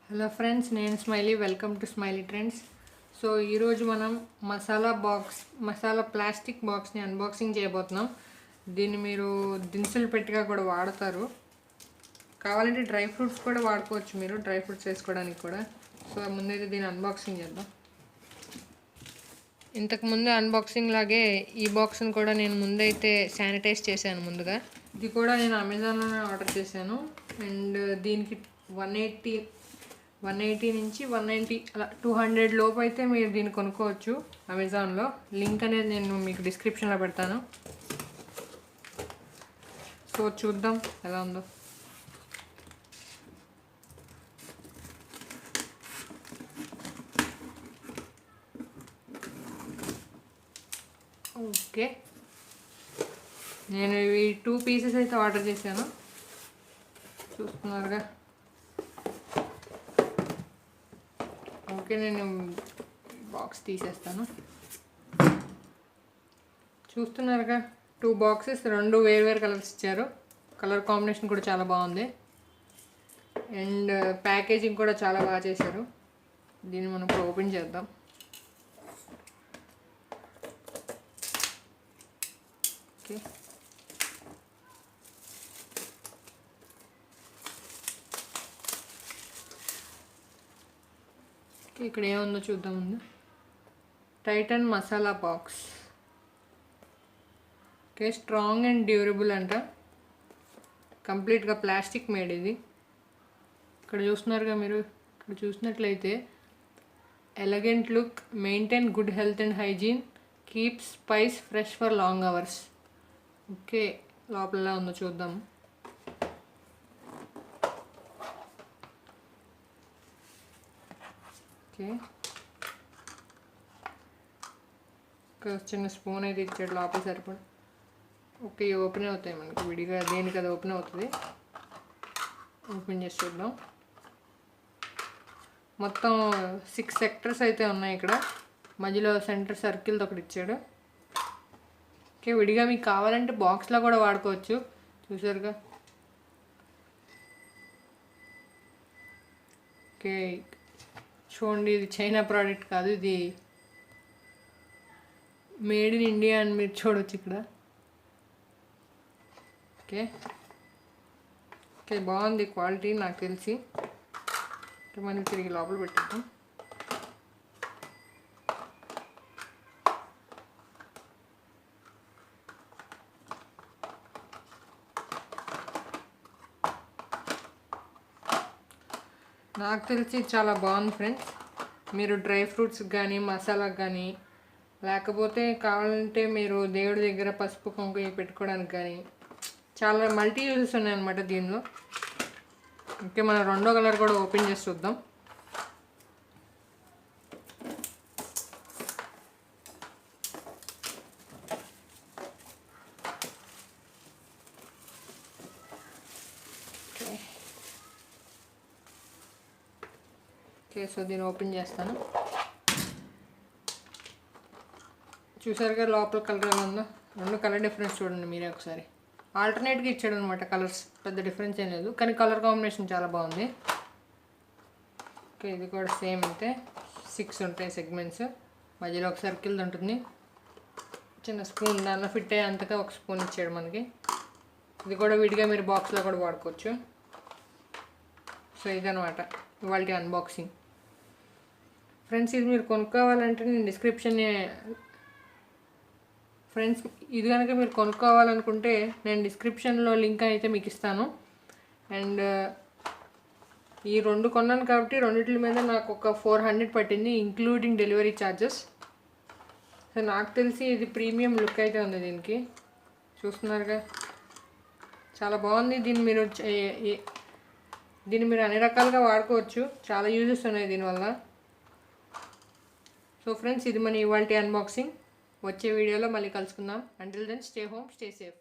Hello friends, నేను smiley. Welcome to smiley trends. So ఈరోజు మనం మసాలా ప్లాస్టిక్ బాక్స్ని అన్బాక్సింగ్ చేయబోతున్నాం. దీన్ని మీరు దినుసులు పెట్టిగా కూడా వాడతారు. కావాలంటే డ్రై ఫ్రూట్స్ కూడా వాడుకోవచ్చు, మీరు డ్రై ఫ్రూట్స్ వేసుకోవడానికి కూడా. సో ముందైతే దీన్ని అన్బాక్సింగ్ చేద్దాం. ఇంతకుముందు అన్బాక్సింగ్ లాగే ఈ బాక్స్ని కూడా నేను ముందైతే శానిటైజ్ చేశాను ముందుగా. ఇది కూడా నేను అమెజాన్లోనే ఆర్డర్ చేశాను. అండ్ దీనికి 180 నుంచి 190 అలా 200 లోపు అయితే మీరు దీన్ని కొనుక్కోవచ్చు అమెజాన్లో. లింక్ అనేది నేను మీకు డిస్క్రిప్షన్లో పెడతాను. సో చూద్దాం ఎలా ఉందో. ఓకే, నేను ఇవి 2 పీసెస్ అయితే ఆర్డర్ చేశాను, చూస్తున్నారుగా. ఓకే, నేను బాక్స్ తీసేస్తాను. చూస్తున్నారుగా, 2 బాక్సెస్, 2 వేరు కలర్స్ ఇచ్చారు. కలర్ కాంబినేషన్ కూడా చాలా బాగుంది. అండ్ ప్యాకేజింగ్ కూడా చాలా బాగా చేశారు. దీన్ని మనం ఇప్పుడు ఓపెన్ చేద్దాం. ఓకే, ఇక్కడ ఏముందో చూద్దాం ముందు. Titan masala box. Okay, strong and durable అంట. కంప్లీట్గా ప్లాస్టిక్ మేడ్ ఇది. ఇక్కడ చూస్తున్నారుగా మీరు, ఇక్కడ చూసినట్లయితే elegant look, maintain good health and hygiene, keep spice fresh for long hours. Okay, లోపల ఎలా ఉందో చూద్దాం. ఓకే, ఒక చిన్న స్పూన్ అయితే ఇచ్చాడు లోపల సరిపడ. ఓకే, ఓపెన్ అవుతాయి మనకి విడిగా, దేనికి అది ఓపెన్ అవుతుంది. ఓపెన్ చేసి చూద్దాం. మొత్తం 6 సెక్టర్స్ అయితే ఉన్నాయి ఇక్కడ. మధ్యలో సెంటర్ సర్కిల్ ఒకటి ఇచ్చాడు. ఓకే, విడిగా మీకు కావాలంటే బాక్స్లో కూడా వాడుకోవచ్చు, చూసారుగా. ఓకే, చూడండి, ఇది చైనా ప్రోడక్ట్ కాదు, ఇది మేడ్ ఇన్ ఇండియా అని మీరు చూడవచ్చు ఇక్కడ. ఓకే ఓకే, బాగుంది క్వాలిటీ నాకు తెలిసి. మనం తిరిగి లోపల పెట్టేద్దాం. నాకు తెలిసి చాలా బాగుంది ఫ్రెండ్స్. మీరు డ్రై ఫ్రూట్స్ కానీ, మసాలాకు కానీ, లేకపోతే కావాలంటే మీరు దేవుడి దగ్గర పసుపు కుంకుమ పెట్టుకోవడానికి కానీ, చాలా మల్టీ యూజెస్ ఉన్నాయన్నమాట దీనిలో. ఓకే, మనం రెండో కలర్ కూడా ఓపెన్ చేసి చూద్దాం. ఓకే, సో దీన్ని ఓపెన్ చేస్తాను. చూసారుగా లోపల కలర్ ఎలా ఉందో. 2 కలర్ డిఫరెన్స్ చూడండి మీరే ఒకసారి. ఆల్టర్నేట్గా ఇచ్చాడు అనమాట కలర్స్, పెద్ద డిఫరెన్స్ ఏం లేదు, కానీ కలర్ కాంబినేషన్ చాలా బాగుంది. ఓకే, ఇది కూడా సేమ్ అయితే 6 ఉంటాయి సెగ్మెంట్స్. మధ్యలో ఒక సర్కిల్ ఉంటుంది, చిన్న స్పూన్ దానిలో ఫిట్ అయ్యే అంతగా ఒక స్పూన్ ఇచ్చాడు మనకి. ఇది కూడా విడిగా మీరు బాక్స్లో కూడా వాడుకోవచ్చు. సో ఇదనమాట ఇవాళ అన్బాక్సింగ్. ఫ్రెండ్స్, ఇది మీరు కొనుక్కోవాలంటే నేను ఫ్రెండ్స్, ఇది కనుక మీరు కొనుక్కోవాలనుకుంటే నేను డిస్క్రిప్షన్లో లింక్ అయితే మీకు ఇస్తాను. అండ్ ఈ 2 కొన్నాను కాబట్టి రెండిటి మీద నాకు ఒక 400 పట్టింది, ఇంక్లూడింగ్ డెలివరీ ఛార్జెస్. సో నాకు తెలిసి ఇది ప్రీమియం లుక్ అయితే ఉంది దీనికి, చూస్తున్నారుగా. చాలా బాగుంది. దీన్ని మీరు అన్ని రకాలుగా వాడుకోవచ్చు, చాలా యూజెస్ ఉన్నాయి దీనివల్ల. సో ఫ్రెండ్స్, ఇది మన ఇవాల్టి అన్బాక్సింగ్. వచ్చే వీడియోలో మళ్ళీ కలుసుకుందాం. Until then, stay home, stay safe.